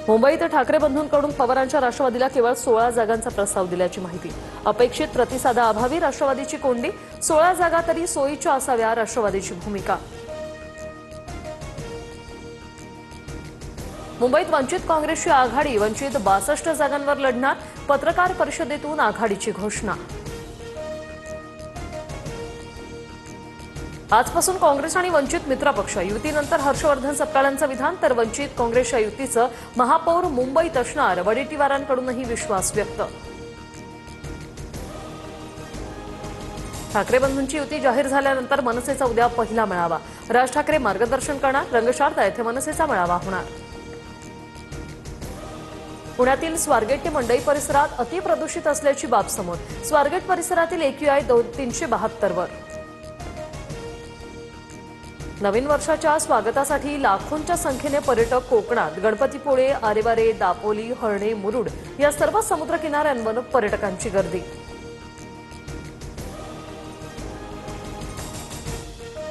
मुंबईत ठाकरे बंधूंकडून पवारांच्या राष्ट्रवादीला केवळ 16 जागांचा प्रस्ताव दिल्याची माहिती। अपेक्षित प्रतिसादाअभावी राष्ट्रवादीची कोंडी, 16 जागा तरी सोयीच्या असाव्या राष्ट्रवादीची भूमिका। मुंबईत वंचित काँग्रेसची आघाडी, वंचित 62 जागांवर लढणार, पत्रकार परिषदेतून आघाडीची घोषणा। आजपासून काँग्रेस आणि वंचित मित्रपक्ष युतीनंतर हर्षवर्धन सपकाळांचं विधान, तर वंचित काँग्रेसच्या युतीचं महापौर मुंबईत असणार, वडेट्टीवारांकडूनही विश्वास व्यक्त। ठाकरे बंधूंची युती जाहीर झाल्यानंतर मनसेचा उद्या पहिला मेळावा। राज ठाकरे मार्गदर्शन करणार, रंगशारदा येथे मनसेचा मेळावा होणार। पुण्यातील स्वारगेट ते मंडई परिसरात अतिप्रदूषित असल्याची बाब समोर, स्वारगेट परिसरातील AQI 372 वर। नवीन वर्षाच्या स्वागतासाठी लाखोंच्या संख्येने पर्यटक कोकणात, गणपतीपुळे, आरेवारे, दापोली, हर्णे, मुरुड या सर्व समुद्र किनाऱ्यांवर पर्यटकांची गर्दी।